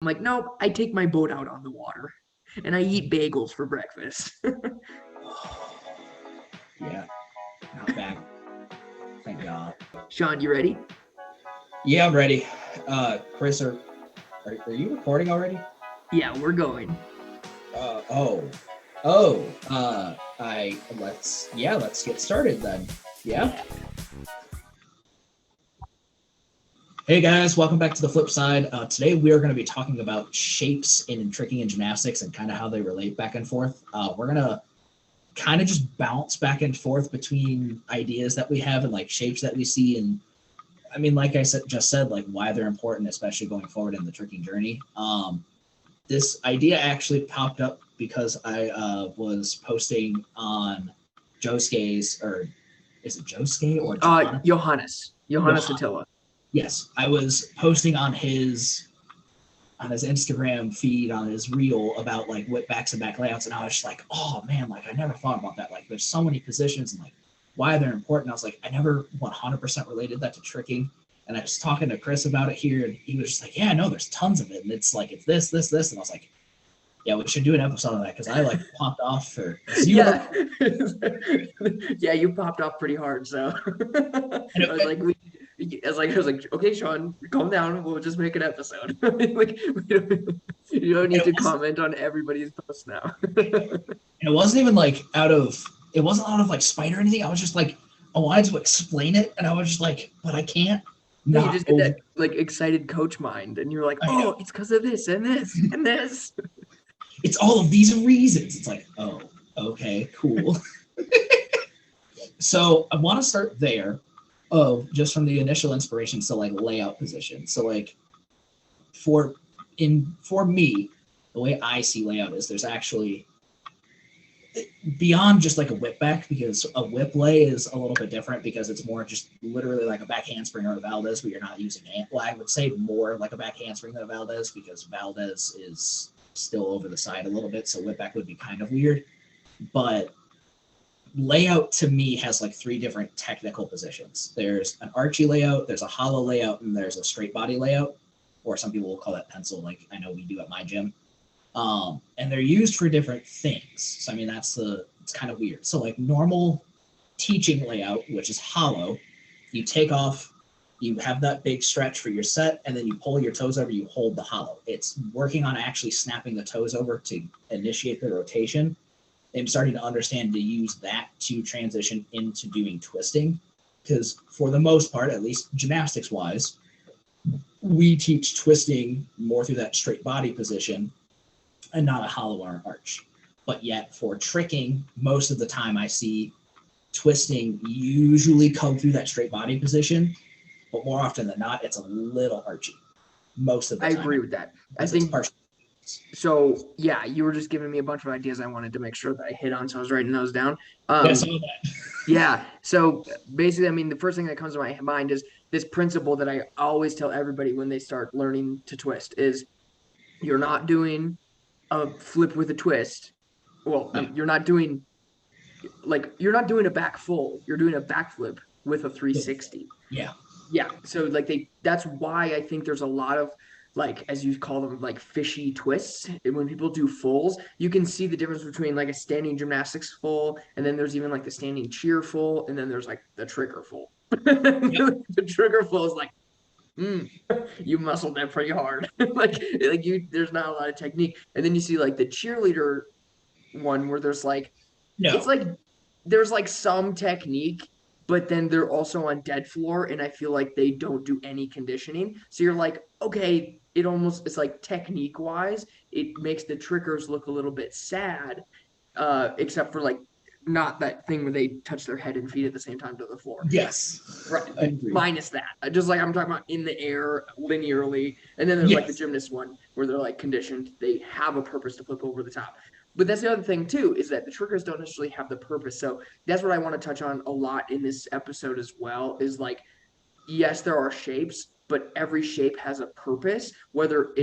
like, nope, I take my boat out on the water and I eat bagels for breakfast. Yeah, not bad. Thank God. Sean, you ready? Yeah, I'm ready. Chris, are you recording already? Yeah, we're going. Uh, oh, oh. Let's get started then. Yeah. Hey guys, welcome back to the flip side. Today we are going to be talking about shapes in tricking and gymnastics and kind of how they relate back and forth. We're going to kind of just bounce back and forth between ideas that we have and like shapes that we see, and I mean, like I just said, like why they're important, especially going forward in the tricking journey. This idea actually popped up because I was posting on Josuke's, or is it Josuke or Johanna? Johannes Attila. Yes, I was posting on his Instagram feed, on his reel, about like whip backs and back layouts, and I was just like, oh man, like I never thought about that. Like there's so many positions and like why they're important. I was like, I never 100% related that to tricking. And I was talking to Chris about it here, and he was just like, yeah, no, there's tons of it, and it's like it's this, this, this, and I was like, yeah, we should do an episode on that because I like popped off for yeah. Yeah, you popped off pretty hard. So I was like, okay, Sean, calm down. We'll just make an episode. Like, you don't need to comment on everybody's posts now. And it wasn't even like it wasn't out of like spite or anything. I was just like, I wanted to explain it, and I was just like, but I can't. No, you just get that like excited coach mind, and you're like, oh, it's because of this and this and this. It's all of these reasons. It's like, oh, okay, cool. So I want to start there, just from the initial inspiration. So like layout position. So like for me, the way I see layout is there's actually beyond just like a whip back, because a whip lay is a little bit different because it's more just literally like a back handspring or a Valdez, but you're not using it. Well, I would say more like a back handspring than a Valdez, because Valdez is still over the side a little bit, so whip back would be kind of weird. But layout to me has like three different technical positions. There's an archy layout, there's a hollow layout, and there's a straight body layout, or some people will call that pencil, like I know we do at my gym. And they're used for different things. So I mean, it's kind of weird. So like normal teaching layout, which is hollow, you take off, you have that big stretch for your set, and then you pull your toes over, you hold the hollow. It's working on actually snapping the toes over to initiate the rotation. I'm starting to understand to use that to transition into doing twisting, because for the most part, at least gymnastics wise, we teach twisting more through that straight body position and not a hollow or an arch. But yet for tricking, most of the time I see twisting usually come through that straight body position, but more often than not, it's a little archy. Most of the time. I agree with that. I think so. Yeah, you were just giving me a bunch of ideas I wanted to make sure that I hit on, so I was writing those down. Yeah. So basically, I mean, the first thing that comes to my mind is this principle that I always tell everybody when they start learning to twist is you're not doing a flip with a twist. Well, you're not doing a back full. You're doing a back flip with a 360. Yeah. Yeah. So like that's why I think there's a lot of, like, as you call them, like fishy twists. And when people do fulls, you can see the difference between like a standing gymnastics full, and then there's even like the standing cheer full, and then there's like the trigger full. The trigger full is like, you muscled that pretty hard. like there's not a lot of technique. And then you see like the cheerleader one where there's like, it's like there's like some technique, but then they're also on dead floor, and I feel like they don't do any conditioning. So you're like, okay, it's like technique wise, it makes the triggers look a little bit sad, except for like not that thing where they touch their head and feet at the same time to the floor. Yes. Right. Minus that. Just like I'm talking about in the air linearly. And then there's like the gymnast one where they're like conditioned. They have a purpose to flip over the top. But that's the other thing too, is that the triggers don't necessarily have the purpose. So that's what I want to touch on a lot in this episode as well, is like, yes, there are shapes, but every shape has a purpose, whether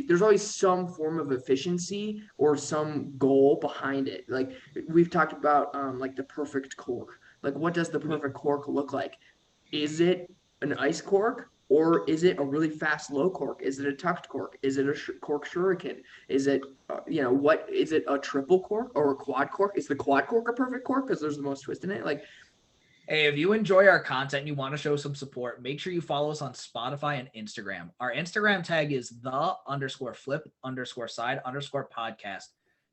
there's always some form of efficiency or some goal behind it. Like we've talked about like the perfect cork. Like what does the perfect cork look like? Is it an ice cork, Or is it a really fast low cork? Is it a tucked cork? Is it a cork shuriken? Is it, what is it, a triple cork or a quad cork? Is the quad cork a perfect cork because there's the most twist in it? Like, Hey, if you enjoy our content and you want to show some support, make sure you follow us on Spotify and Instagram. Our Instagram tag is the_flip_side_podcast.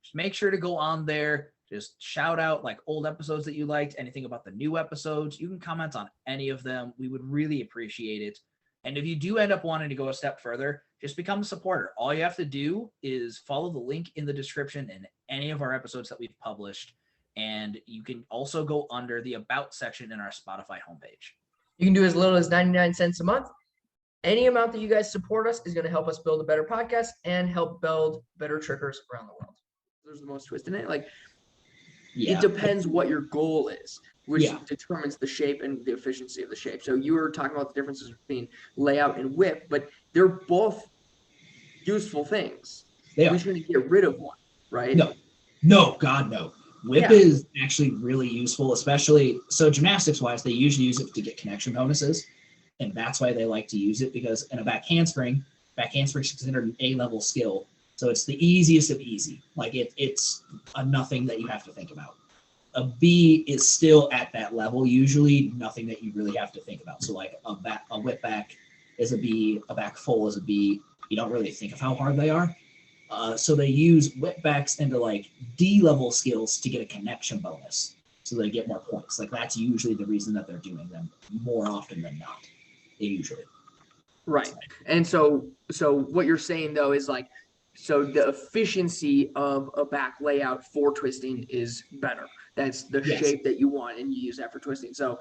Just make sure to go on there. Just shout out like old episodes that you liked, anything about the new episodes. You can comment on any of them. We would really appreciate it. And if you do end up wanting to go a step further, just become a supporter. All you have to do is follow the link in the description in any of our episodes that we've published. And you can also go under the About section in our Spotify homepage. you can do as little as 99 cents a month. Any amount that you guys support us is going to help us build a better podcast and help build better trickers around the world. There's the most twist in it. Like, it depends what your goal is, which determines the shape and the efficiency of the shape. So you were talking about the differences between layout and whip, but they're both useful things. We shouldn't get rid of one, right? No, God, no. Whip is actually really useful, especially so gymnastics wise, they usually use it to get connection bonuses. And that's why they like to use it, because in a back handspring is considered an A-level skill. So it's the easiest of easy. Like it's a nothing that you have to think about. A B is still at that level, usually nothing that you really have to think about. So like a whip back is a B, a back full is a B. You don't really think of how hard they are. So they use whip backs into like D-level skills to get a connection bonus. So they get more points. Like that's usually the reason that they're doing them more often than not. They usually. Right. And so what you're saying though is like, so the efficiency of a back layout for twisting is better. That's the shape that you want, and you use that for twisting. So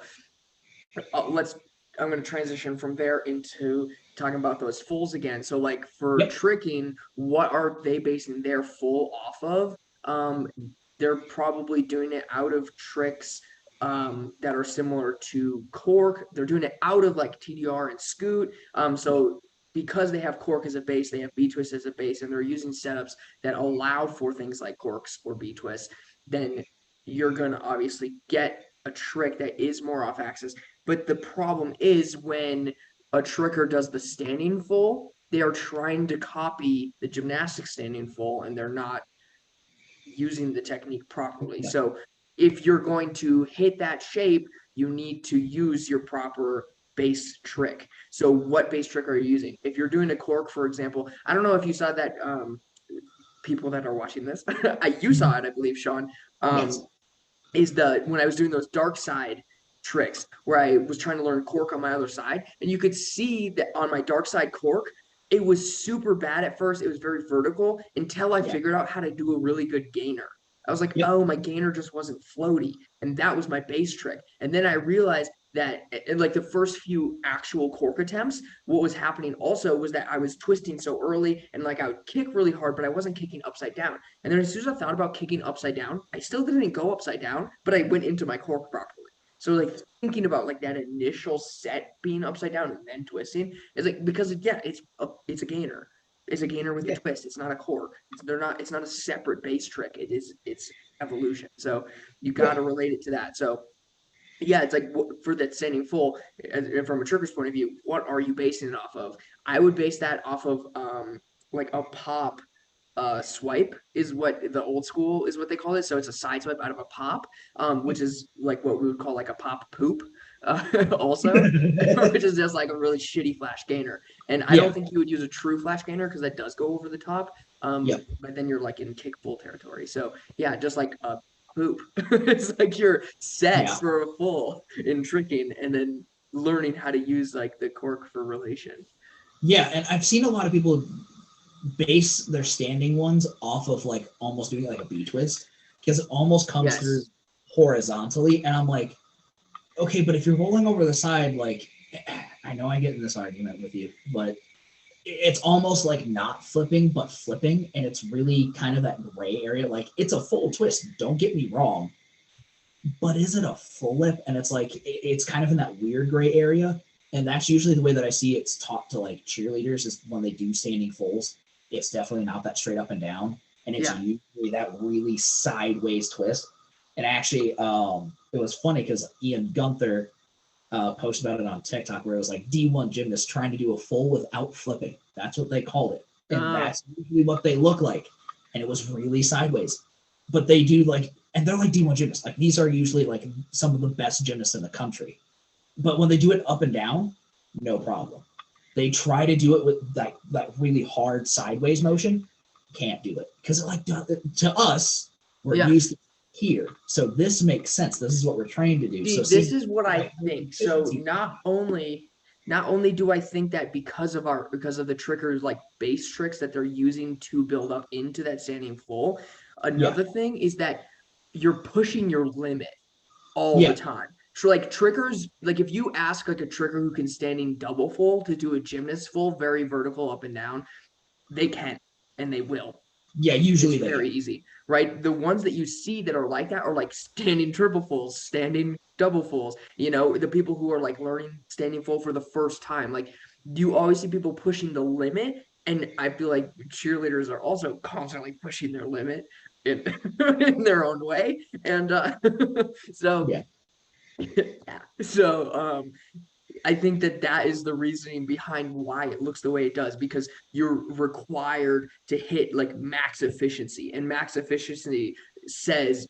I'm going to transition from there into talking about those fulls again. So like for tricking, what are they basing their full off of? They're probably doing it out of tricks that are similar to cork. They're doing it out of like TDR and scoot. So because they have cork as a base, they have B-twist as a base, and they're using setups that allow for things like corks or B-twists, then you're going to obviously get a trick that is more off axis. But the problem is when a tricker does the standing full, they are trying to copy the gymnastics standing full, and they're not using the technique properly. So if you're going to hit that shape, you need to use your proper base trick. So what base trick are you using? If you're doing a cork, for example, I don't know if you saw that, people that are watching this, you saw it, I believe, Sean, is when I was doing those dark side tricks where I was trying to learn cork on my other side, and you could see that on my dark side cork, it was super bad at first. It was very vertical until I figured out how to do a really good gainer. I was like, oh, my gainer just wasn't floaty. And that was my base trick. And then I realized that in like the first few actual cork attempts, what was happening also was that I was twisting so early, and like I would kick really hard, but I wasn't kicking upside down. And then as soon as I thought about kicking upside down, I still didn't go upside down, but I went into my cork properly. So like thinking about like that initial set being upside down and then twisting is like, because it's a gainer. It's a gainer with a twist. It's not a cork. It's not a separate base trick. It's evolution. So you got to relate it to that. So yeah, it's like for that standing full, and from a tricker's point of view, what are you basing it off of? I would base that off of like a pop swipe is what the old school is what they call it. So it's a side swipe out of a pop, which is like what we would call like a pop poop, also, which is just like a really shitty flash gainer. And I don't think you would use a true flash gainer because that does go over the top. But then you're like in kick full territory. So yeah, just like a poop. It's like you're set for a full in tricking, and then learning how to use like the cork for relation. Yeah, and I've seen a lot of people base their standing ones off of like almost doing like a B twist, because it almost comes through horizontally, and I'm like, okay, but if you're rolling over the side, like, I know I get in this argument with you, but it's almost like not flipping but flipping, and it's really kind of that gray area. Like, it's a full twist, don't get me wrong, but is it a flip? And it's like it's kind of in that weird gray area. And that's usually the way that I see it's taught to like cheerleaders, is when they do standing fulls, it's definitely not that straight up and down, and it's usually that really sideways twist. And actually, it was funny because Ian Gunther, post about it on TikTok where it was like D1 gymnasts trying to do a full without flipping. That's what they called it. And that's usually what they look like. And it was really sideways. But they do like, and they're like D1 gymnasts. Like these are usually like some of the best gymnasts in the country. But when they do it up and down, no problem. They try to do it with that really hard sideways motion. Can't do it. Because like to us, we're used to here. So this makes sense. This is what we're trained to do. See, so this is what I think. So not only do I think that because of the trickers like base tricks that they're using to build up into that standing full, another thing is that you're pushing your limit all the time. So like trickers, like if you ask like a tricker who can standing double full to do a gymnast full, very vertical up and down, they can and they will. Yeah, usually it's very easy, right? The ones that you see that are like that are like standing triple fulls, standing double fulls. You know, the people who are like learning standing full for the first time. Like you always see people pushing the limit, and I feel like cheerleaders are also constantly pushing their limit in in their own way. And so yeah. So I think that is the reasoning behind why it looks the way it does, because you're required to hit like max efficiency, and max efficiency says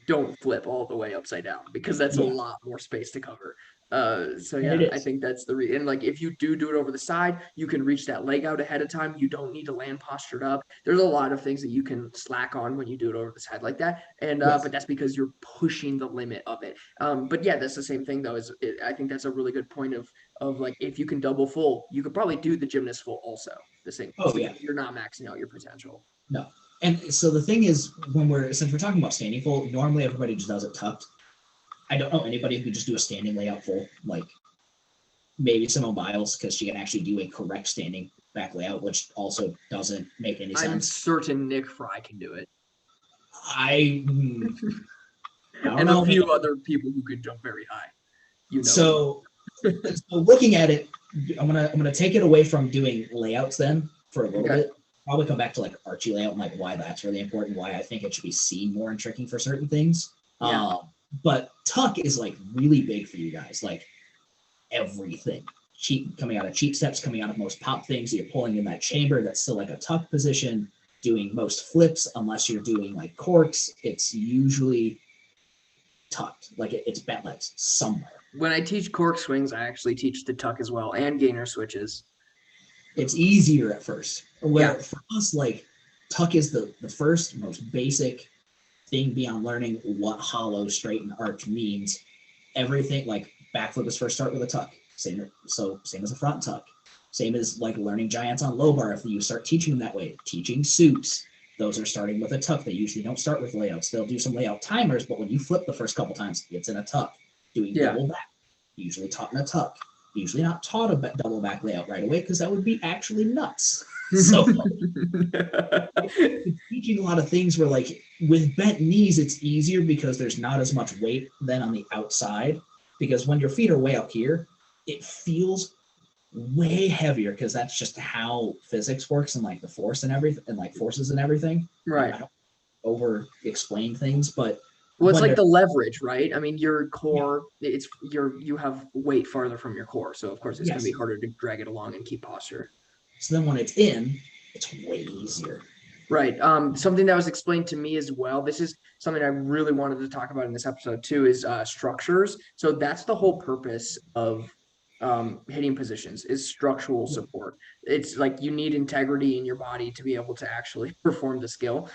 don't flip all the way upside down, because that's a lot more space to cover. So yeah, I think that's the and like if you do it over the side, you can reach that leg out ahead of time. You don't need to land postured up. There's a lot of things that you can slack on when you do it over the side like that. And but that's because you're pushing the limit of it. But yeah, that's the same thing though. I think that's a really good point of like if you can double full, you could probably do the gymnast full also the same. You're not maxing out your potential. No. And so the thing is, since we're talking about standing full, normally everybody just does it tucked. I don't know anybody who could just do a standing layout full, like maybe Simone Biles, because she can actually do a correct standing back layout, which also doesn't make any sense. I'm certain Nick Fry can do it. I don't know, a few other people who could jump very high. You know. So looking at it, I'm gonna take it away from doing layouts then for a little bit. Probably come back to like archy layout and like why that's really important, why I think it should be seen more in tricking for certain things. But tuck is like really big for you guys, like everything. Coming out of cheap steps, coming out of most pop things, you're pulling in that chamber that's still like a tuck position, doing most flips, unless you're doing like corks, it's usually tucked, like it's bent legs somewhere. When I teach cork swings, I actually teach the tuck as well, and gainer switches. It's easier at first. Where for us, like tuck is the first most basic thing beyond learning what hollow, straight, and arch means. Everything like backflip is first start with a tuck. Same as a front tuck. Same as like learning giants on low bar. If you start teaching them that way, teaching suits, those are starting with a tuck. They usually don't start with layouts. They'll do some layout timers, but when you flip the first couple times, it's in a tuck. Doing double back, usually taught in a tuck. Usually not taught a double back layout right away, because that would be actually nuts. So teaching a lot of things where like with bent knees, it's easier because there's not as much weight than on the outside, because when your feet are way up here, it feels way heavier, because that's just how physics works and like the force and everything and like forces and everything. Right. I don't over explain things, but well, it's like the leverage, right? I mean, your core, you have weight farther from your core, so of course it's going to be harder to drag it along and keep posture. So then when it's in, it's way easier. Right. Something that was explained to me as well, this is something I really wanted to talk about in this episode too, is structures. So that's the whole purpose of hitting positions, is structural support. It's like you need integrity in your body to be able to actually perform the skill.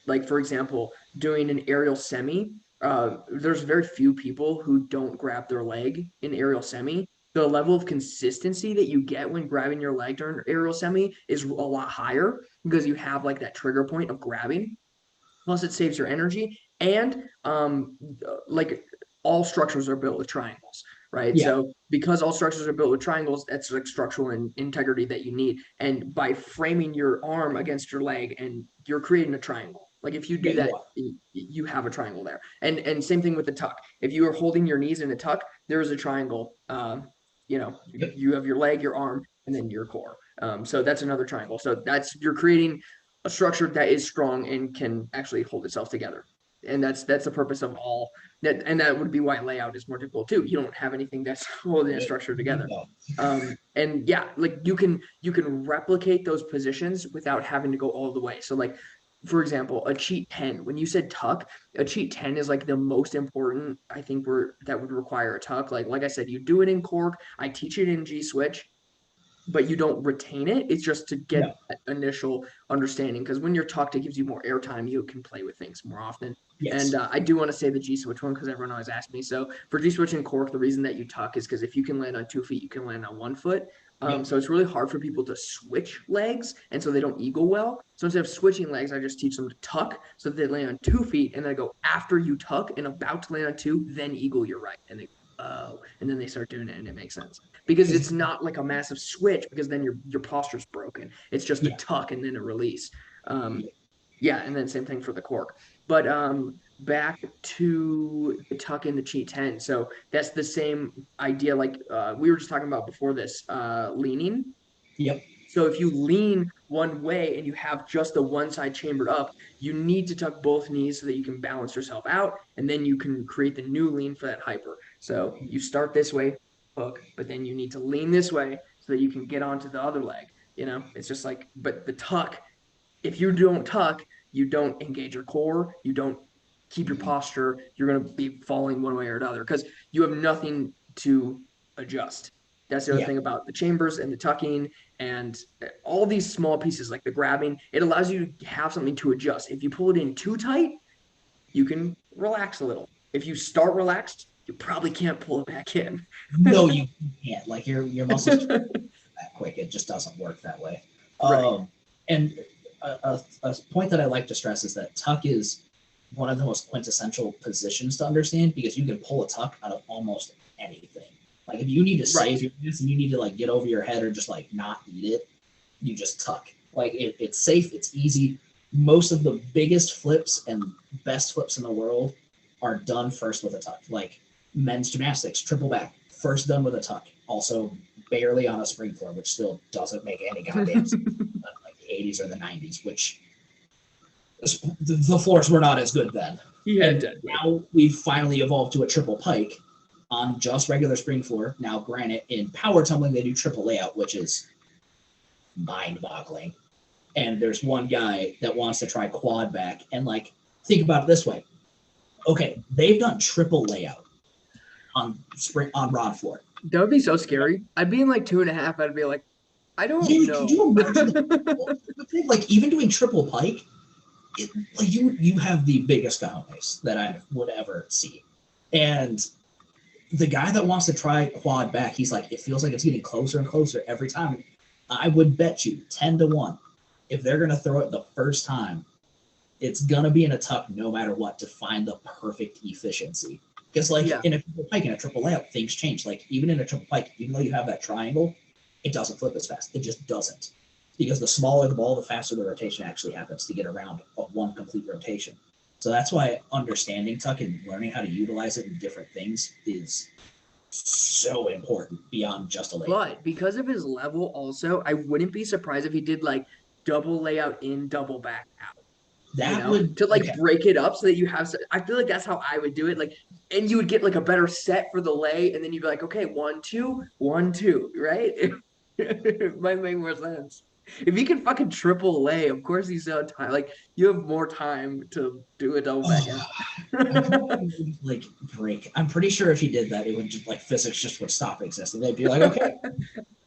Like for example, doing an aerial semi, there's very few people who don't grab their leg in aerial semi. The level of consistency that you get when grabbing your leg during aerial semi is a lot higher, because you have like that trigger point of grabbing. Plus it saves your energy, and like all structures are built with triangles, right? So because all structures are built with triangles, that's like structural integrity that you need. And by framing your arm against your leg, and you're creating a triangle. Like if you do that, you have a triangle there. And same thing with the tuck. If you are holding your knees in a tuck, there is a triangle. You have your leg, your arm, and then your core. So that's another triangle. So you're creating a structure that is strong and can actually hold itself together. And that's the purpose of all that, and that would be why layout is more difficult too. You don't have anything that's holding a structure together. No. And yeah, like you can replicate those positions without having to go all the way. So like, for example, a cheat 10, when you said tuck, a cheat 10 is like the most important, I think, that would require a tuck. Like I said, you do it in cork. I teach it in G switch, but you don't retain it. It's just to No. get that initial understanding. Because when you're tucked, it gives you more airtime. You can play with things more often. And Yes. I do want to say the G switch one because everyone always asks me. So for G switch and cork, the reason that you tuck is because if you can land on 2 feet, you can land on 1 foot. Yep. So it's really hard for people to switch legs, and so they don't eagle well. So instead of switching legs, I just teach them to tuck so that they land on 2 feet, and then I go after you tuck and about to land on two, then eagle your right, and they oh, and then they start doing it, and it makes sense because it's not like a massive switch because then your posture's broken. It's just a Yeah. tuck and then a release. Um, Yeah. yeah, and then same thing for the cork. But back to the tuck in the cheat 10. So that's the same idea like we were just talking about before this, leaning. Yep. So if you lean one way and you have just the one side chambered up, you need to tuck both knees so that you can balance yourself out, and then you can create the new lean for that hyper. So you start this way, hook, but then you need to lean this way so that you can get onto the other leg. It's just like, but the tuck, if you don't tuck, you don't engage your core, you don't keep your Mhm. posture, you're going to be falling one way or another because you have nothing to adjust. That's the other Yeah. thing about the chambers and the tucking and all these small pieces like the grabbing. It allows you to have something to adjust. If you pull it in too tight, you can relax a little. If you start relaxed, you probably can't pull it back in. No, you can't. Like your muscles that quick. It just doesn't work that way. Right. And a point that I like to stress is that tuck is one of the most quintessential positions to understand because you can pull a tuck out of almost anything. Like if you need to Right. save your this and you need to like get over your head or just like not eat it, you just tuck. Like it's safe, it's easy. Most of the biggest flips and best flips in the world are done first with a tuck. Like men's gymnastics, triple back, first done with a tuck. Also barely on a spring floor, which still doesn't make any goddamn sense. Like the 80s or the 90s, which the floors were not as good then. Yeah, And now we've finally evolved to a triple pike on just regular spring floor. Now, granted, in power tumbling, they do triple layout, which is mind-boggling. And there's one guy that wants to try quad back. And like, think about it this way. Okay, they've done triple layout on rod floor. that would be so scary. I'd be in like 2.5. I'd be like, I don't Yeah, know. could you imagine? Like even doing triple pike, like you have the biggest cojones that I would ever see. And the guy that wants to try quad back, he's like, it feels like it's getting closer and closer every time. I would bet you 10-1, if they're gonna throw it the first time, it's gonna be in a tuck no matter what to find the perfect efficiency. Because like Yeah. in a triple pike, in a triple layout, things change. Like even in a triple pike, even though you have that triangle, it doesn't flip as fast. It just doesn't. Because the smaller the ball, the faster the rotation actually happens to get around one complete rotation. So that's why understanding tuck and learning how to utilize it in different things is so important beyond just a layout. But because of his level, also, I wouldn't be surprised if he did like double layout in, double back out. That would To like okay. break it up so that you have. I feel like that's how I would do it. Like, and you would get like a better set for the lay, and then you'd be like, okay, 1-2, 1-2, right? It might make more sense. If you can fucking triple lay, of course he's on time. Like you have more time to do a double back out. Like break. I'm pretty sure if he did that, it would just like physics just would stop existing. They'd be like, okay,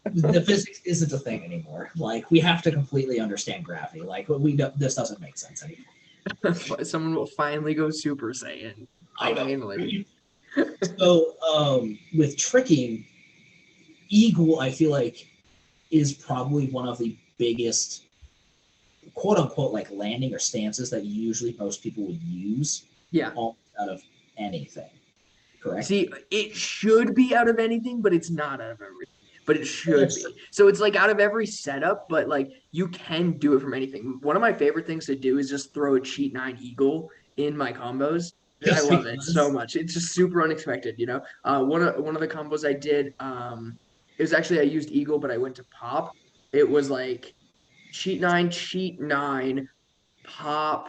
the physics isn't a thing anymore. Like we have to completely understand gravity. Like this doesn't make sense anymore. Someone will finally go Super Saiyan. I know. Finally. So with tricking, eagle, I feel like is probably one of the biggest quote unquote like landing or stances that usually most people would use Yeah. out of anything. Correct? See, it should be out of anything, but it's not out of everything. But it should That's be. true. So it's like out of every setup, but like you can do it from anything. One of my favorite things to do is just throw a cheat 9 eagle in my combos. I Just love it so because. much. It's just super unexpected, one of the combos I did, it was actually I used eagle, but I went to pop. It was like cheat 9, pop,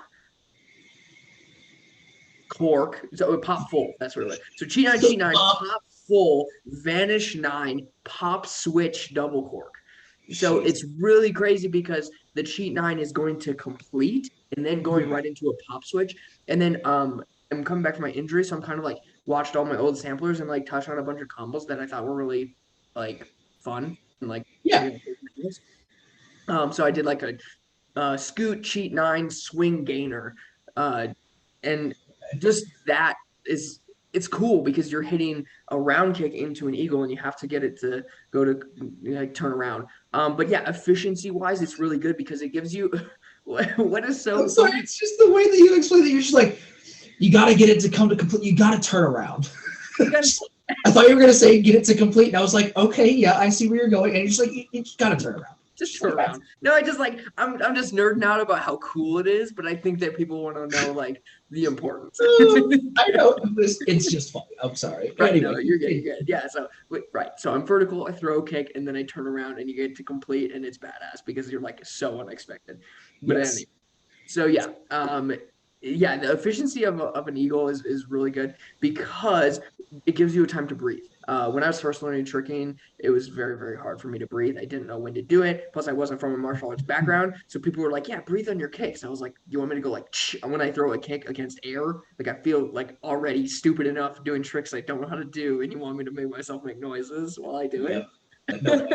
cork. So pop full. That's what it was. So cheat nine, pop full, vanish 9, pop switch, double cork. So Jeez. it's really crazy because the cheat 9 is going to complete and then going right into a pop switch. And then I'm coming back from my injury, so I'm kind of like watched all my old samplers and like touched on a bunch of combos that I thought were really like fun and like Yeah. so I did like a scoot, cheat 9, swing gainer. And just that is it's cool because you're hitting a round kick into an eagle and you have to get it to go to like turn around. But yeah, efficiency wise, it's really good because it gives you what is so I'm sorry, it's just the way that you explain that. You're just like, you got to get it to come to complete. You got to turn around. I thought you were going to say get it to complete. And I was like, okay, yeah, I see where you're going. And you're just like, you just got to turn around. Just turn around. No, I just like I'm just nerding out about how cool it is, but I think that people want to know like the importance. I know it's just funny. I'm sorry. Right, Anyway, no, you're good. Yeah, so right. So I'm vertical, I throw a kick, and then I turn around and you get to complete, and it's badass because you're like so unexpected. But yes. anyway, so yeah, the efficiency of an eagle is really good because it gives you a time to breathe. When I was first learning tricking, it was very, very hard for me to breathe. I didn't know when to do it. Plus, I wasn't from a martial arts background. So people were like, yeah, breathe on your kicks. I was like, you want me to go like, and when I throw a kick against air, like I feel like already stupid enough doing tricks I don't know how to do. And you want me to make myself make noises while I do it. Like, no.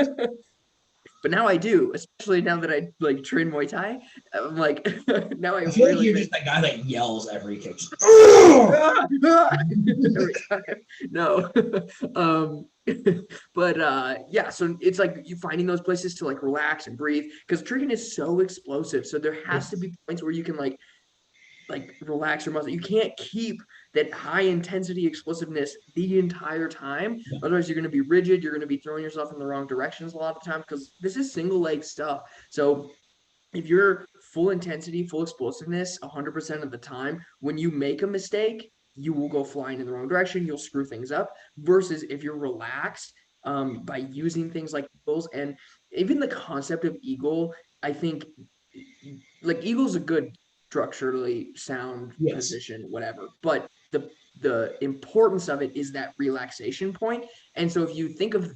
But now I do, especially now that I like train Muay Thai. I'm like, now I feel really like you're just that guy that yells every kick. every time. No. But yeah, so it's like you finding those places to like relax and breathe because tricking is so explosive. So there has to be points where you can like relax your muscle. You can't keep that high intensity explosiveness the entire time. Yeah. Otherwise, you're going to be rigid. You're going to be throwing yourself in the wrong directions a lot of the time because this is single leg stuff. So if you're full intensity, full explosiveness 100% of the time, when you make a mistake, you will go flying in the wrong direction. You'll screw things up. Versus if you're relaxed by using things like eagles and even the concept of eagle, I think like eagle's a good structurally sound position, whatever. But the importance of it is that relaxation point. And so if you think of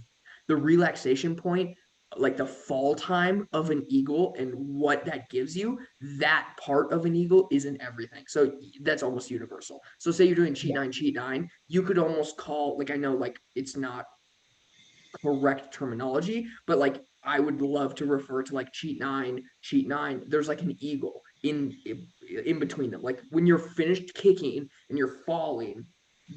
the relaxation point, like the fall time of an eagle and what that gives you, that part of an eagle isn't everything. So that's almost universal. So say you're doing cheat 9, you could almost call, like I know like it's not correct terminology, but like I would love to refer to like cheat 9. There's like an eagle in between them. Like when you're finished kicking and you're falling,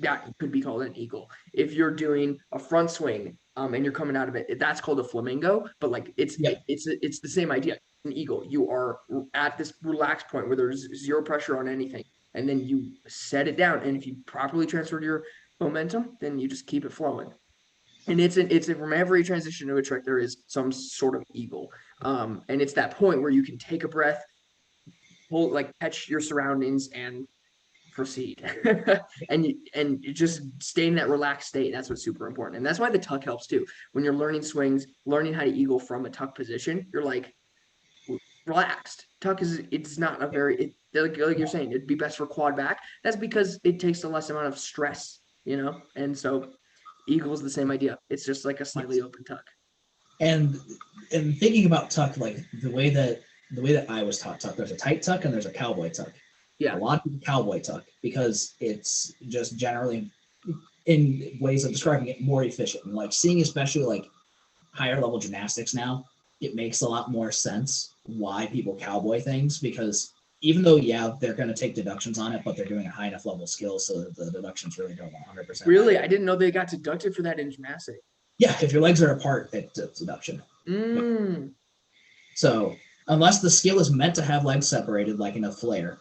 that could be called an eagle. If you're doing a front swing and you're coming out of it, that's called a flamingo. But like it's the same idea. An eagle. You are at this relaxed point where there's zero pressure on anything, and then you set it down. And if you properly transferred your momentum, then you just keep it flowing. And it's from every transition to a trick, there is some sort of eagle. And it's that point where you can take a breath, catch your surroundings and proceed. and you just stay in that relaxed state. That's what's super important. And that's why the tuck helps too. When you're learning swings, learning how to eagle from a tuck position, you're like relaxed. Tuck it's not a very, like you're saying, it'd be best for quad back. That's because it takes a less amount of stress, and so eagle is the same idea. It's just like a slightly open tuck. And thinking about tuck, like the way that I was taught tuck, there's a tight tuck and there's a cowboy tuck. Yeah. A lot of people cowboy tuck because it's just generally, in ways of describing it, more efficient. And like seeing especially like higher level gymnastics now, it makes a lot more sense why people cowboy things, because even though, they're going to take deductions on it, but they're doing a high enough level skill so that the deductions really don't 100%. Really? I didn't know they got deducted for that in gymnastics. Yeah, if your legs are apart, it's deduction. So unless the skill is meant to have legs separated, like in a flare,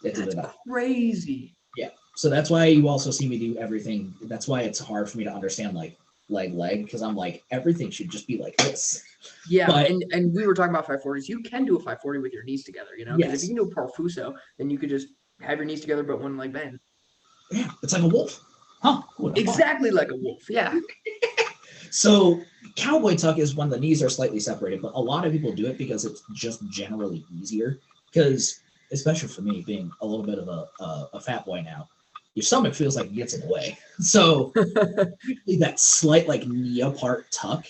it's a deduction. Crazy. Yeah. So that's why you also see me do everything. That's why it's hard for me to understand like leg, because I'm like, everything should just be like this. Yeah, but, and we were talking about 540s. You can do a 540 with your knees together, Because if you can do a parfuso, then you could just have your knees together but one leg bend. Yeah, it's like a wolf. Huh? Exactly like a wolf, yeah. So cowboy tuck is when the knees are slightly separated, but a lot of people do it because it's just generally easier. Because, especially for me, being a little bit of a fat boy now, your stomach feels like it gets in the way. So usually that slight like knee apart tuck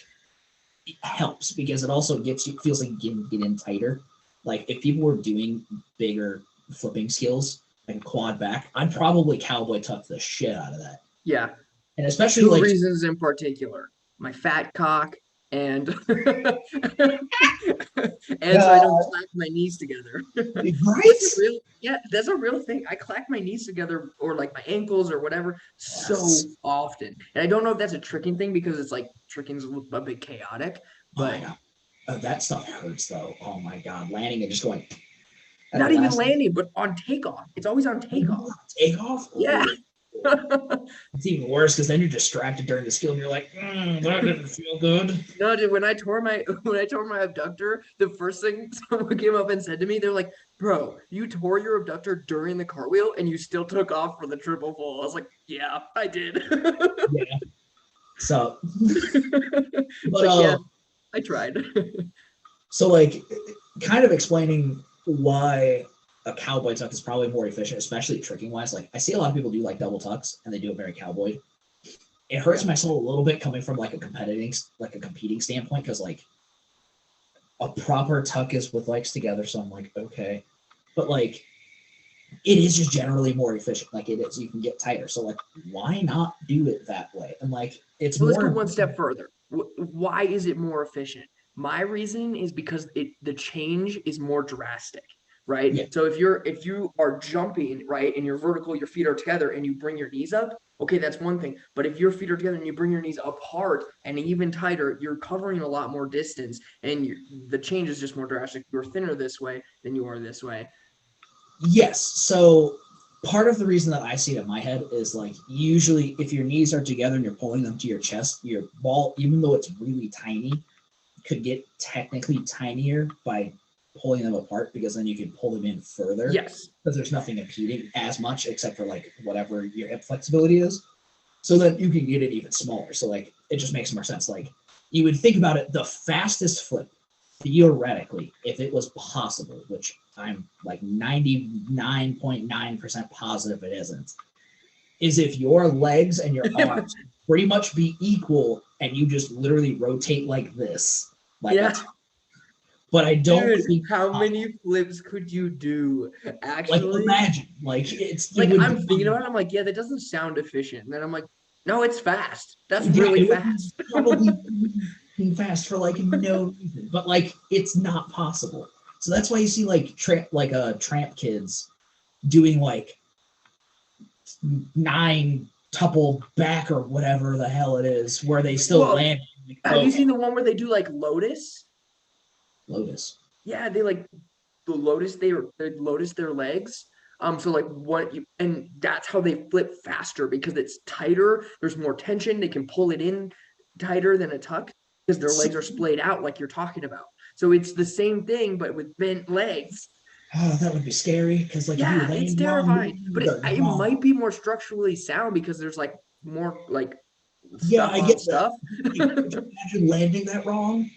helps because it also gets you feels like you can get in tighter. Like if people were doing bigger flipping skills, like a quad back, I'd probably cowboy tuck the shit out of that. Yeah. And especially Two like reasons in particular: my fat cock and and so I don't clack my knees together. That's a right? real, yeah, that's a real thing. I clack my knees together or like my ankles or whatever so Yes. often. And I don't know if that's a tricking thing because it's like tricking's a bit chaotic, Oh my but god. That stuff hurts though. Oh my god. Landing and just going at the not even last landing, but on takeoff. It's always on takeoff. takeoff. Yeah. It's even worse because then you're distracted during the skill and you're like, that didn't feel good. No, dude, when I tore my abductor, the first thing someone came up and said to me, they're like, "Bro, you tore your abductor during the cartwheel and you still took off for the triple full." I was like, "Yeah, I did." Yeah. So, It's but like, yeah, I tried. so like, kind of explaining why a cowboy tuck is probably more efficient, especially tricking wise. Like, I see a lot of people do like double tucks and they do it very cowboy. It hurts my soul a little bit coming from like a competing standpoint because like a proper tuck is with legs together. So I'm like, okay, but like it is just generally more efficient. Like it is, you can get tighter. So like, why not do it that way? And like, it's Well, let's go more. one step further. Why is it more efficient? My reasoning is because the change is more drastic, Yeah, right? So if you are jumping, right, and you're vertical, your feet are together, and you bring your knees up, okay, that's one thing. But if your feet are together and you bring your knees apart and even tighter, you're covering a lot more distance, and the change is just more drastic. You're thinner this way than you are this way. yes. So part of the reason that I see it in my head is like usually if your knees are together and you're pulling them to your chest, your ball, even though it's really tiny, could get technically tinier by pulling them apart because then you can pull them in further Yes. because there's nothing impeding as much except for like whatever your hip flexibility is. So that you can get it even smaller. So like it just makes more sense. Like you would think about it, the fastest flip, theoretically, if it was possible, which I'm like 99.9% positive it isn't, is if your legs and your arms pretty much be equal and you just literally rotate like this. Like Yeah. that's but I don't Dude, think how many flips could you do? like Actually, imagine like it's it like would I'm be thinking about it, I'm like, yeah, that doesn't sound efficient. And then I'm like, no, it's fast. That's yeah, really it would be fast. probably fast for like no reason, but like it's not possible. So that's why you see like tramp kids doing like 9 tuple back or whatever the hell it is, where they still Well, land. Like, have you okay, seen the one where they do like Lotus? Lotus. Yeah, they like the Lotus, they Lotus their legs. So like what you and that's how they flip faster because it's tighter, there's more tension, they can pull it in tighter than a tuck because their So, legs are splayed out like you're talking about. So it's the same thing, but with bent legs. oh, that would be scary because like if you Yeah, it's land wrong, terrifying, but it wrong. might be more structurally sound because there's like more like Yeah, stuff I on get that. stuff. Could you imagine landing that wrong?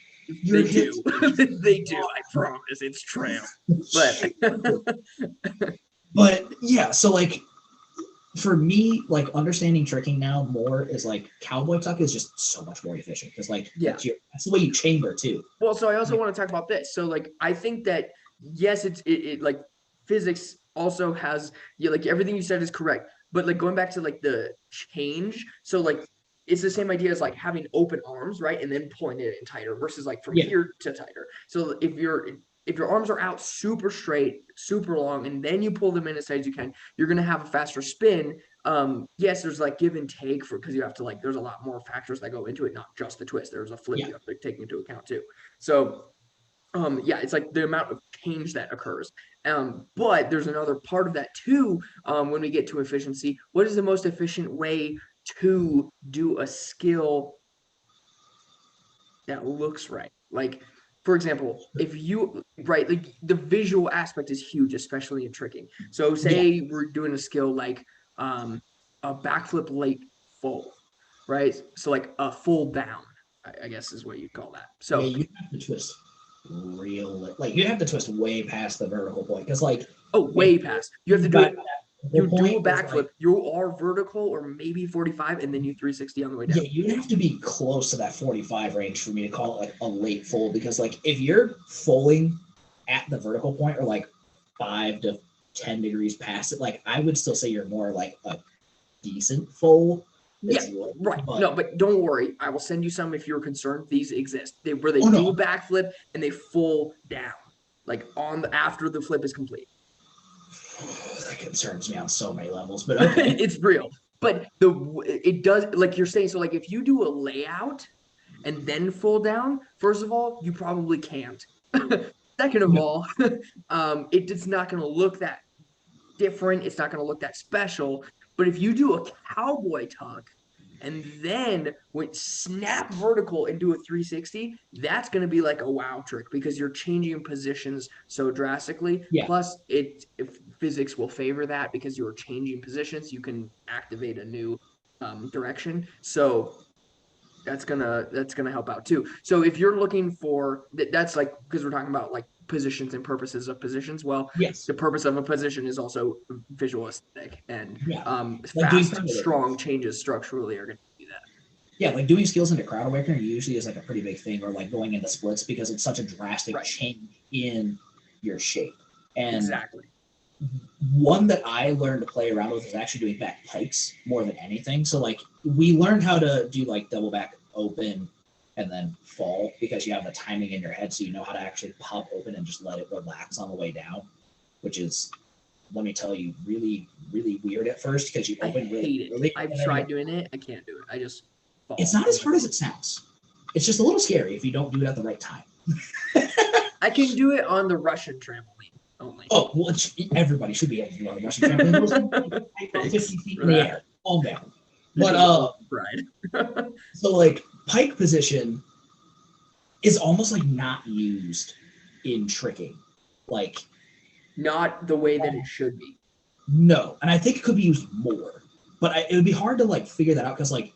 Your They hips do. are just They do. I promise. It's tramp. But but yeah, so like for me, like understanding tricking now more is like cowboy tuck is just so much more efficient because like yeah. that's the way you chamber too. Well, so I also want to talk about this. So like I think that yes, it like physics also has yeah, like everything you said is correct. But like going back to like the change, so like it's the same idea as like having open arms, right? And then pulling it in tighter versus like from Yeah, here to tighter. So if your arms are out super straight, super long, and then you pull them in as tight as you can, you're gonna have a faster spin. Yes, there's like give and take for because you have to like there's a lot more factors that go into it, not just the twist. There's a flip yeah. you have to take into account too. So yeah, it's like the amount of change that occurs. But there's another part of that too. When we get to efficiency, what is the most efficient way to do a skill that looks right? Like, for example, if you right, like the visual aspect is huge, especially in tricking. So Yeah, say we're doing a skill like a backflip late full, right? So like a full down, I guess is what you'd call that. yeah. So You have to twist like you have to twist way past the vertical point because like oh, if way past. You have to you've do got it. You do a point is backflip, like, you are vertical or maybe 45, and then you 360 on the way down. yeah, you'd have to be close to that 45 range for me to call it like a late fold, because like if you're fulling at the vertical point or like 5 to 10 degrees past it, like I would still say you're more like a decent fold. Yeah, It's late, right. but No, but don't worry. I will send you some if you're concerned. These exist. Where they oh do a no, backflip and they full down, like after the flip is complete. that concerns me on so many levels, but okay. It's real. But it does, like you're saying, so like if you do a layout and then full down, first of all, you probably can't. Second of No. all, it's not going to look that different. It's not going to look that special. But if you do a cowboy tuck and then snap vertical and do a 360, that's going to be like a wow trick because you're changing positions so drastically. Yeah. Plus, if physics will favor that because you're changing positions, you can activate a new direction. So that's gonna help out too. So if you're looking for that's like because we're talking about like positions and purposes of positions. Well, Yes. the purpose of a position is also visual aesthetic, and Yeah. Like doing fast, crowd strong awakenings. changes structurally are going to do that. Yeah, like doing skills into crowd awakener usually is like a pretty big thing, or like going into splits because it's such a drastic Right. change in your shape. And Exactly. one that I learned to play around with is actually doing back pikes more than anything. So like we learned how to do like double back open and then fall because you have the timing in your head, so you know how to actually pop open and just let it relax on the way down, which is, let me tell you, really, really weird at first because you I open hate it. really. I've tried doing it. I can't do it. I just fall. It's not as hard as it sounds. It's just a little scary if you don't do it at the right time. I can do it on the Russian trampoline only. Oh, well, everybody should be able to do it on the Russian trampoline. 50 feet in the air. Calm down. But right. so like pike position is almost like not used in tricking. Like Not the way that it should be. no, and I think it could be used more. But it would be hard to like figure that out because like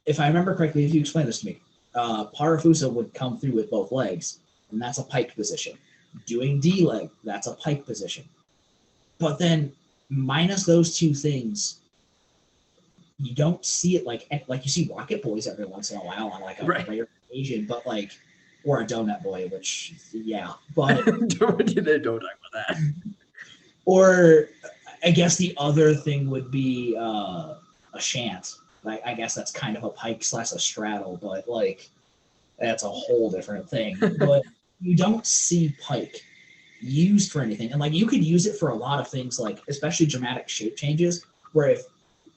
if I remember correctly, if you explain this to me, Parafusa would come through with both legs, and that's a pike position. Doing D leg, that's a pike position. But then minus those two things, you don't see it like you see Rocket Boys every once in a while on like a rare occasion, but like, or a Donut Boy, which yeah, but don't talk about that. Or I guess the other thing would be a shant. Like I guess that's kind of a pike / a straddle, but like that's a whole different thing. But you don't see pike used for anything, and like you could use it for a lot of things, like especially dramatic shape changes. Where if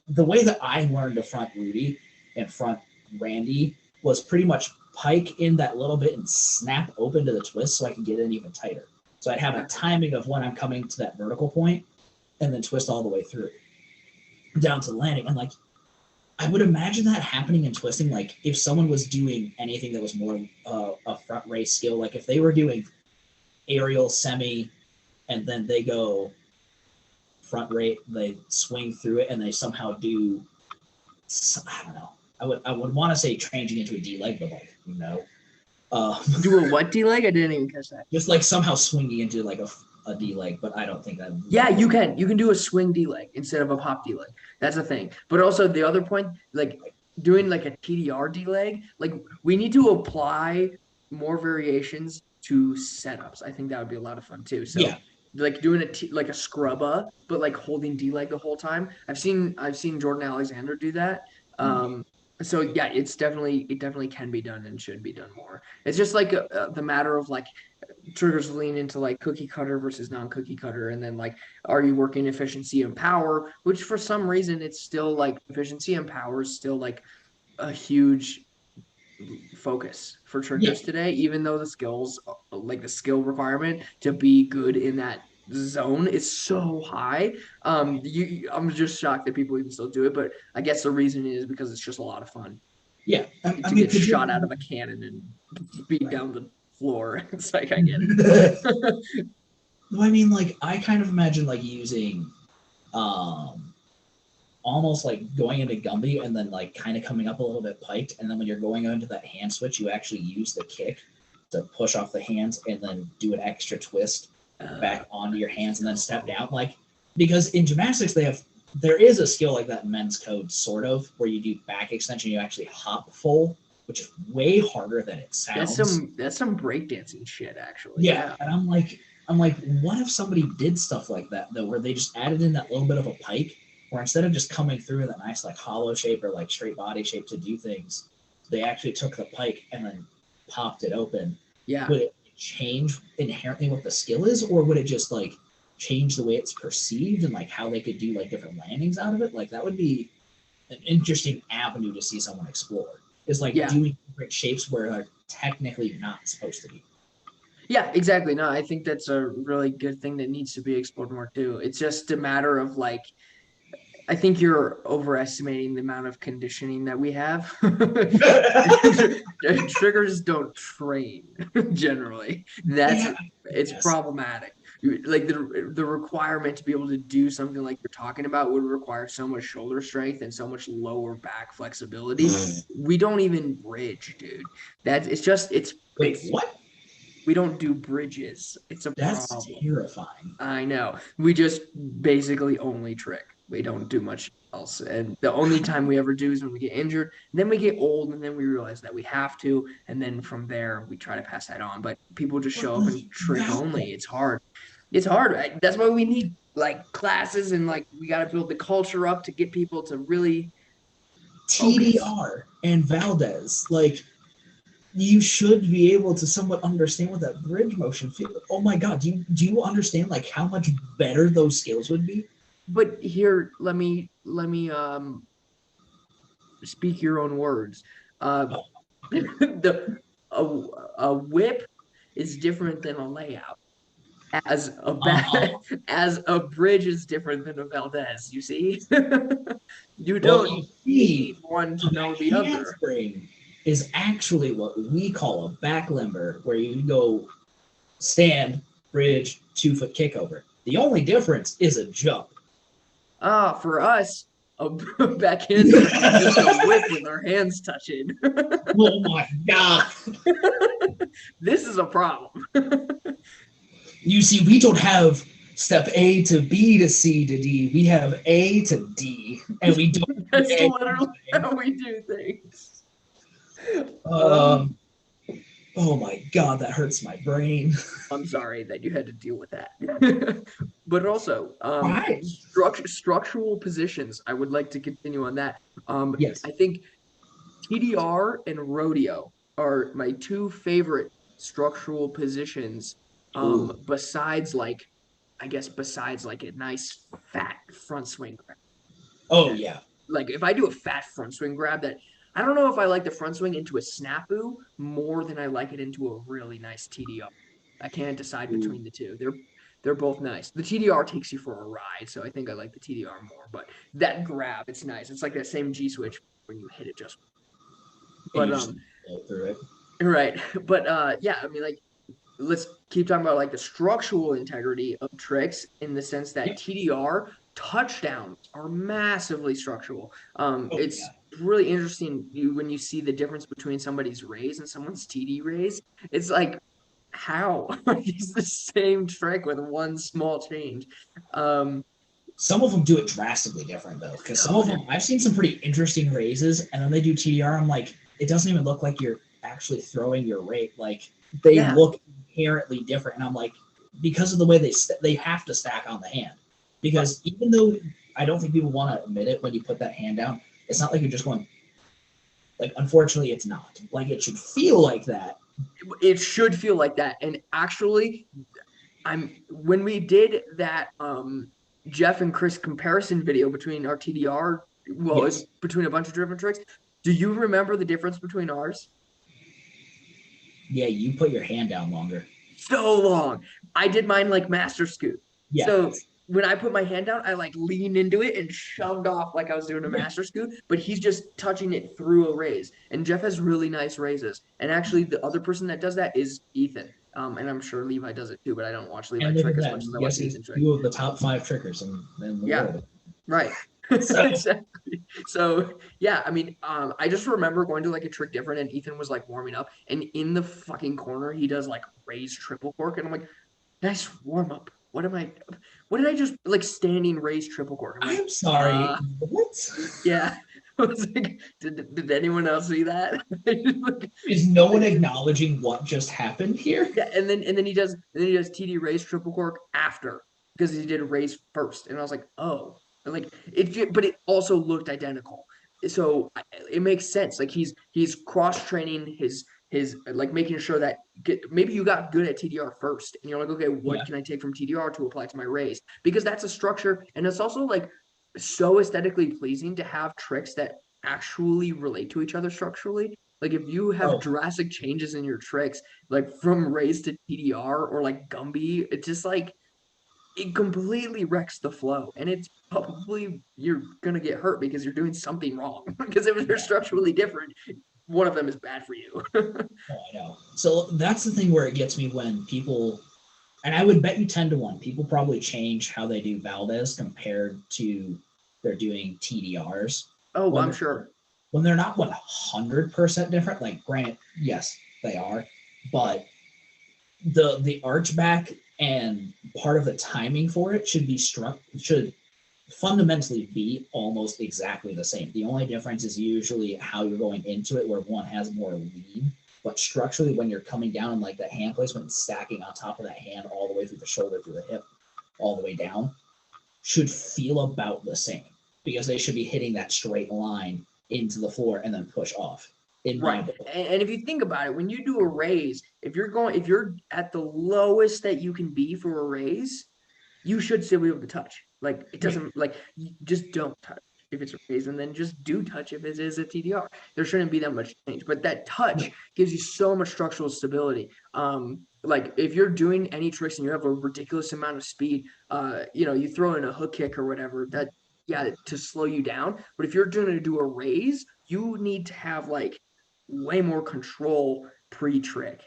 the way that I learned to front Rudy and front Randy was pretty much pike in that little bit and snap open to the twist so I can get in even tighter. So I'd have a timing of when I'm coming to that vertical point and then twist all the way through down to the landing. And like, I would imagine that happening in twisting, like if someone was doing anything that was more a front race skill, like if they were doing aerial semi and then they go front rate, they swing through it and they somehow do, I don't know. I would want to say changing into a D leg, but like, you know. Do a what D leg? I didn't even catch that. Just like somehow swinging into like a D leg, but I don't think that. Yeah, you can. You can do a swing D leg instead of a pop D leg. That's a thing. But also the other point, like doing like a TDR D leg, like we need to apply more variations to setups. I think that would be a lot of fun too. So yeah, like doing like a scrubba, but like holding D leg the whole time. I've seen Jordan Alexander do that. So yeah, it definitely can be done and should be done more. It's just like the matter of like triggers lean into like cookie cutter versus non-cookie cutter, and then like are you working efficiency and power, which for some reason it's still like efficiency and power is still like a huge focus for triggers today, even though the skills, like the skill requirement to be good in that zone is so high. I'm just shocked that people even still do it, but I guess the reason is because it's just a lot of fun. Yeah, to get shot out of a cannon and beat down the floor. It's like I get it. Well, I mean, like I kind of imagine like using almost like going into Gumby and then like kind of coming up a little bit piked, and then when you're going into that hand switch, you actually use the kick to push off the hands and then do an extra twist back onto your hands and then step down. Like because in gymnastics there is a skill like that in men's code, sort of, where you do back extension, you actually hop full, which is way harder than it sounds. That's some breakdancing shit, actually. Yeah, and I'm like, what if somebody did stuff like that though, where they just added in that little bit of a pike, where instead of just coming through in that nice like hollow shape or like straight body shape to do things, they actually took the pike and then popped it open. Yeah. Would it change inherently what the skill is, or would it just like change the way it's perceived and like how they could do like different landings out of it? Like that would be an interesting avenue to see someone explore. Is like doing different shapes where they're technically not supposed to be. Yeah, exactly. No, I think that's a really good thing that needs to be explored more too. It's just a matter of like, I think you're overestimating the amount of conditioning that we have. Triggers don't train generally. It's problematic. Like the requirement to be able to do something like you're talking about would require so much shoulder strength and so much lower back flexibility. We don't even bridge, dude. What? We don't do bridges. That's problem. Terrifying. I know. We just basically only trick. We don't do much else. And the only time we ever do is when we get injured. Then we get old, and then we realize that we have to. And then from there, we try to pass that on. But people just show up and trick only. It's hard. It's hard. That's why we need like classes and like we got to build the culture up to get people to really TDR and Valdez. Like, you should be able to somewhat understand what that bridge motion feels. Oh my God, do you understand like how much better those skills would be? But here, let me speak your own words. A whip is different than a layout. As a bridge is different than a Valdez. You see, you don't need one to know the other. Is actually what we call a back limber, where you go stand, bridge, 2-foot kick over. The only difference is a jump. For us, a backhand is just a whip with our hands touching. Oh my God. This is a problem. You see, we don't have step A to B to C to D. We have A to D, and we don't. That's literally how we do things. Oh my God, that hurts my brain. I'm sorry that you had to deal with that. But also, structural positions, I would like to continue on that. Yes. I think TDR and rodeo are my two favorite structural positions. Besides like a nice fat front swing grab. Oh yeah. Like if I do a fat front swing grab, that I don't know if I like the front swing into a snafu more than I like it into a really nice TDR. I can't decide between the two. They're both nice. The TDR takes you for a ride, so I think I like the TDR more. But that grab, it's nice. It's like that same G switch when you hit it just. But right. But yeah, I mean like. Let's keep talking about like the structural integrity of tricks in the sense that TDR touchdowns are massively structural. It's really interesting when you see the difference between somebody's raise and someone's TD raise. It's like, how are these the same trick with one small change? Some of them do it drastically different though, because some of them I've seen some pretty interesting raises, and then they do TDR. I'm like, it doesn't even look like you're actually throwing your rate. Like they look inherently different, and I'm like, because of the way they have to stack on the hand, because even though I don't think people want to admit it, when you put that hand down, it's not like you're just going like, unfortunately it's not like, it should feel like that. It should feel like that. And actually when we did that Jeff and Chris comparison video between our TDR, it's between a bunch of different tricks, do you remember the difference between ours? Yeah, you put your hand down longer. So long. I did mine like master scoot. Yeah. So when I put my hand down, I like leaned into it and shoved off like I was doing a master scoot, but he's just touching it through a raise. And Jeff has really nice raises. And actually the other person that does that is Ethan. And I'm sure Levi does it too, but I don't watch Levi trick as much as I watch Ethan trick. Two of the top 5 trickers in the world. Right. Exactly. So yeah, I mean, I just remember going to like a trick different, and Ethan was like warming up, and in the fucking corner he does like raise triple cork, and I'm like, nice warm up. what am I? What did I just like standing raise triple cork? I'm like, I'm sorry. What? yeah. I was like, did anyone else see that? Is no one acknowledging what just happened here? Yeah, and then he does TD raise triple cork after because he did a raise first, and I was like, oh, and like but it also looked identical, so it makes sense. Like he's cross training his like making sure that maybe you got good at TDR first, and you're like, okay, what Yeah. can I take from TDR to apply to my raise? Because that's a structure, and it's also like so aesthetically pleasing to have tricks that actually relate to each other structurally. Like if you have Oh, drastic changes in your tricks like from raise to TDR or like Gumby, it's just like it completely wrecks the flow. And it's probably you're gonna get hurt because you're doing something wrong. Because if they're yeah. structurally different, one of them is bad for you. Oh, I know. So that's the thing where it gets me when people, and I would bet you 10 to 1, people probably change how they do Valdez compared to they're doing TDRs Oh, I'm when sure. when they're not 100% different. Like, granted, yes, they are, but the arch back and part of the timing for it should fundamentally be almost exactly the same. The only difference is usually how you're going into it, where one has more lean, but structurally, when you're coming down and like that hand placement and stacking on top of that hand all the way through the shoulder, through the hip, all the way down, should feel about the same because they should be hitting that straight line into the floor and then push off. In my Right. book, And if you think about it, when you do a raise, if you're at the lowest that you can be for a raise, you should still be able to touch. Like it right? doesn't like you just don't touch if it's a raise, and then just do touch if it is a TDR. There shouldn't be that much change, but that touch No, gives you so much structural stability. Like if you're doing any tricks and you have a ridiculous amount of speed, you throw in a hook kick or whatever that, yeah, to slow you down. But if you're going to do a raise, you need to have like way more control pre-trick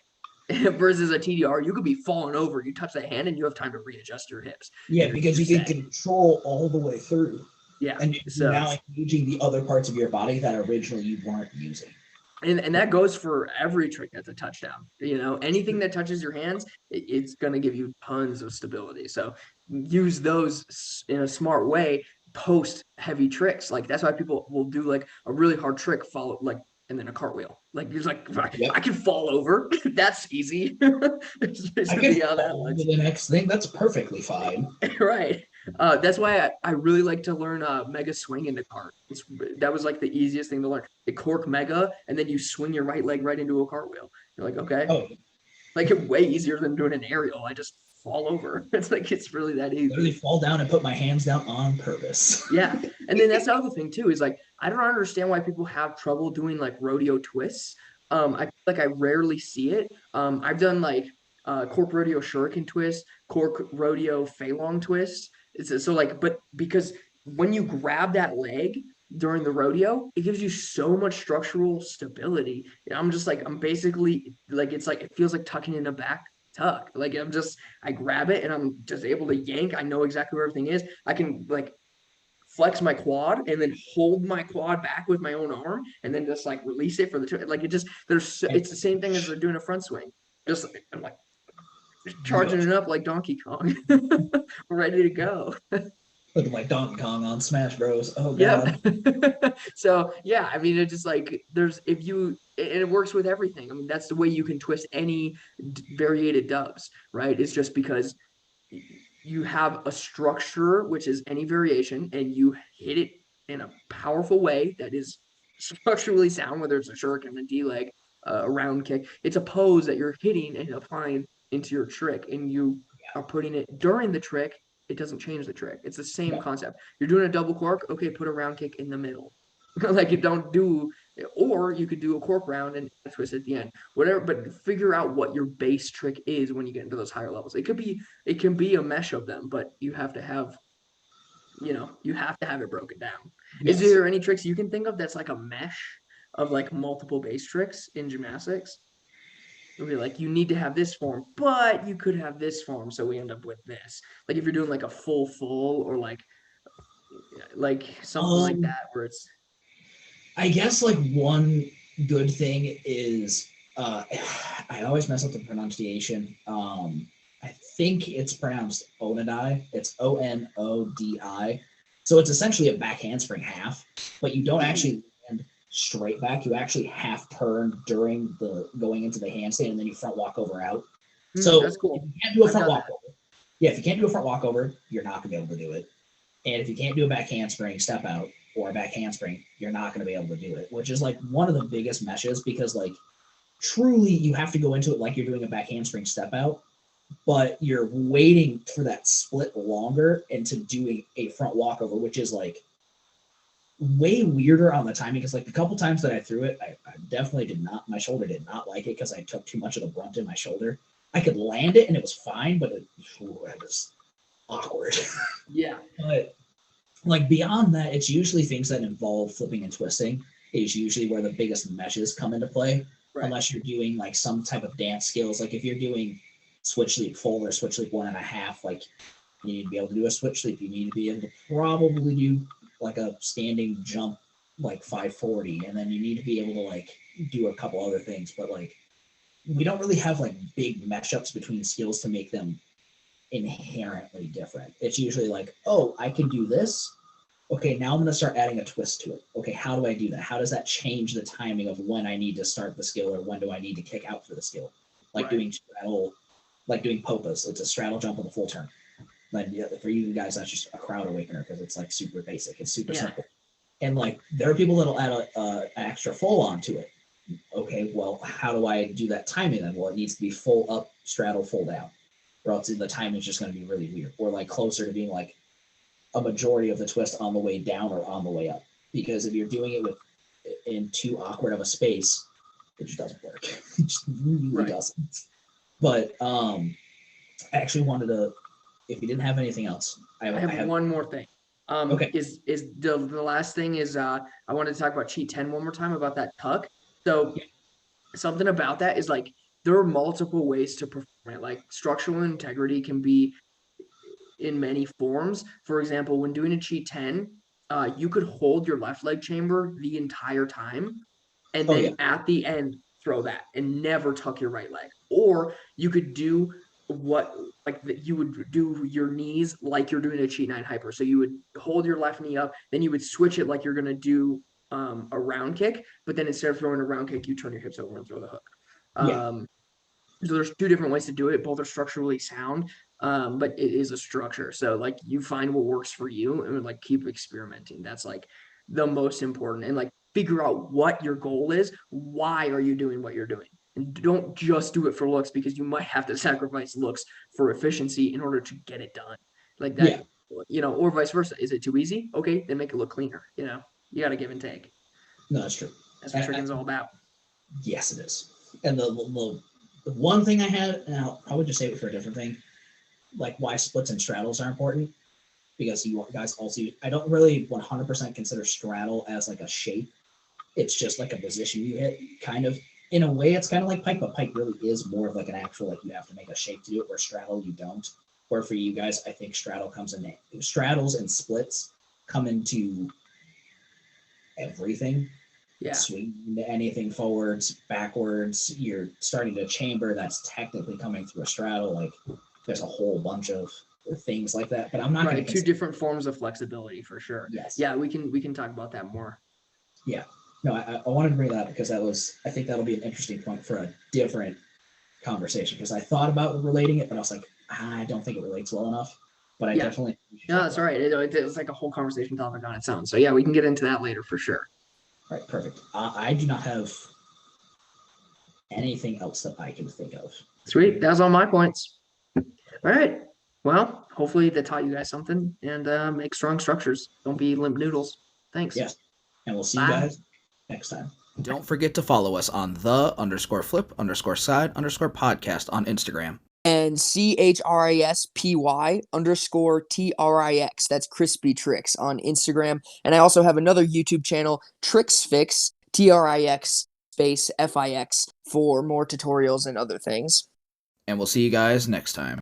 versus a TDR. You could be falling over, you touch that hand, and you have time to readjust your hips, and yeah, you're because you can set. control all the way through, Yeah. and you're So now engaging the other parts of your body that originally you weren't using. and that goes for every trick that's a touchdown. Anything that touches your hands, it's going to give you tons of stability. So use those in a smart way post heavy tricks. Like that's why people will do like a really hard trick, follow like and then a cartwheel. Like you're like, Yep. I can fall over. That's easy. It's I basically can how that fall to looks. the next thing. That's perfectly fine. Right. That's why I really like to learn mega swing into cart. That was like the easiest thing to learn. A cork mega, and then you swing your right leg right into a cartwheel. You're like, okay, Oh, like way easier than doing an aerial. I just fall over. It's like it's really that literally easy. fall down and put my hands down on purpose. Yeah. And then that's the other thing too, is like I don't understand why people have trouble doing like rodeo twists. I feel like I rarely see it. I've done like cork rodeo shuriken twist, cork rodeo fei long twist. So like, but because when you grab that leg during the rodeo, it gives you so much structural stability. I'm just like, I'm basically like, it's like, it feels like tucking in a back tuck. Like I grab it and I'm just able to yank. I know exactly where everything is. I can like flex my quad and then hold my quad back with my own arm and then just like release it for the like it just it's the same thing as doing a front swing. Just I'm like charging Yep. it up like Donkey Kong, ready to go. Looking like Donkey Kong on Smash Bros. Oh Yep. god. So yeah, I mean, it's just like there's if you and it works with everything. I mean, that's the way you can twist any variated dubs, right? It's just because you have a structure, which is any variation, and you hit it in a powerful way that is structurally sound, whether it's a shuriken, a D leg, a round kick. It's a pose that you're hitting and applying into your trick, and you are putting it during the trick. It doesn't change the trick. It's the same Yeah. concept. You're doing a double cork. Okay, put a round kick in the middle. Like you don't do, or you could do a cork round and a twist at the end. Whatever, but figure out what your base trick is when you get into those higher levels. It can be a mesh of them, but you have to have it broken down. Is Yes. there any tricks you can think of that's like a mesh of like multiple base tricks in gymnastics? It'll be like you need to have this form, but you could have this form, so we end up with this. Like if you're doing like a full or like something like Um, that where it's I guess like one good thing is I always mess up the pronunciation. I think it's pronounced onodi. It's Onodi. So it's essentially a back handspring half, but you don't actually land straight back. You actually half turn during the going into the handstand, and then you front walk over out. So That's cool. if you can't do a I've front done walkover, if you can't do a front walkover, you're not gonna be able to do it. And if you can't do a back handspring step out or a back handspring, you're not gonna be able to do it, which is like one of the biggest meshes because like truly you have to go into it like you're doing a back handspring step out, but you're waiting for that split longer into doing a front walkover, which is like way weirder on the timing because like the couple times that I threw it, I definitely did not, my shoulder did not like it because I took too much of the brunt in my shoulder. I could land it and it was fine, but it was awkward. Yeah. But like beyond that, it's usually things that involve flipping and twisting is usually where the biggest meshes come into play. Right. Unless you're doing like some type of dance skills, like if you're doing switch leap full or switch leap 1.5, like you need to be able to do a switch leap. You need to be able to probably do like a standing jump like 540, and then you need to be able to like do a couple other things. But like we don't really have like big mashups between skills to make them inherently different. It's usually like, oh, I can do this. Okay, now I'm going to start adding a twist to it. Okay, how do I do that? How does that change the timing of when I need to start the skill or when do I need to kick out for the skill? Like Right. doing straddle, like doing popas. It's a straddle jump with a full turn. Like for you guys, that's just a crowd awakener because it's like super basic. It's super simple. And like there are people that'll add an extra full onto it. Okay, well, how do I do that timing then? Well, it needs to be full up, straddle, full down, or else the timing is just going to be really weird. Or like closer to being like a majority of the twist on the way down or on the way up. Because if you're doing it with in too awkward of a space, it just doesn't work. It just really doesn't. But I actually wanted to, if you didn't have anything else, I have one more thing. Okay. Is the last thing is I wanted to talk about cheat 10 one more time about that tuck. So something about that is like there are multiple ways to perform it. Like structural integrity can be in many forms. For example, when doing a cheat 10, you could hold your left leg chamber the entire time and then at the end throw that and never tuck your right leg. Or you could do what like you would do your knees like you're doing a cheat 9 hyper. So you would hold your left knee up, then you would switch it like you're going to do a round kick, but then instead of throwing a round kick, you turn your hips over and throw the hook. So there's two different ways to do it. Both are structurally sound, but it is a structure. So like you find what works for you and like keep experimenting. That's like the most important. And like figure out what your goal is. Why are you doing what you're doing? And don't just do it for looks because you might have to sacrifice looks for efficiency in order to get it done. Like that, or vice versa. Is it too easy? Okay, then make it look cleaner. You got to give and take. No, that's true. That's what tricking's all about. Yes, it is. And the one thing I had, and I would just say it for a different thing, like why splits and straddles are important, because you guys also, I don't really 100% consider straddle as like a shape. It's just like a position you hit, kind of. In a way, it's kind of like pike, but pike really is more of like an actual, like you have to make a shape to do it, where straddle, you don't. Where for you guys, I think straddles and splits come into everything. Swing anything forwards, backwards, you're starting to chamber, that's technically coming through a straddle. Like there's a whole bunch of things like that, but I'm not going to two different forms of flexibility for sure. Yes. Yeah, we can talk about that more. Yeah. No, I wanted to bring that up because I think that'll be an interesting point for a different conversation, because I thought about relating it, but I was like, I don't think it relates well enough. But I definitely. No, that's all right. It's like a whole conversation topic on its own. So yeah, we can get into that later for sure. All right, perfect. I do not have anything else that I can think of. Sweet. That was all my points. All right. Well, hopefully that taught you guys something, and make strong structures. Don't be limp noodles. Thanks. Yes. And we'll see you guys next time. Don't forget to follow us on the_flip_side_podcast on Instagram. And CHRISPY_TRIX. That's chrispy-trix on Instagram. And I also have another YouTube channel, TrixFix, TRIX space FIX, for more tutorials and other things. And we'll see you guys next time.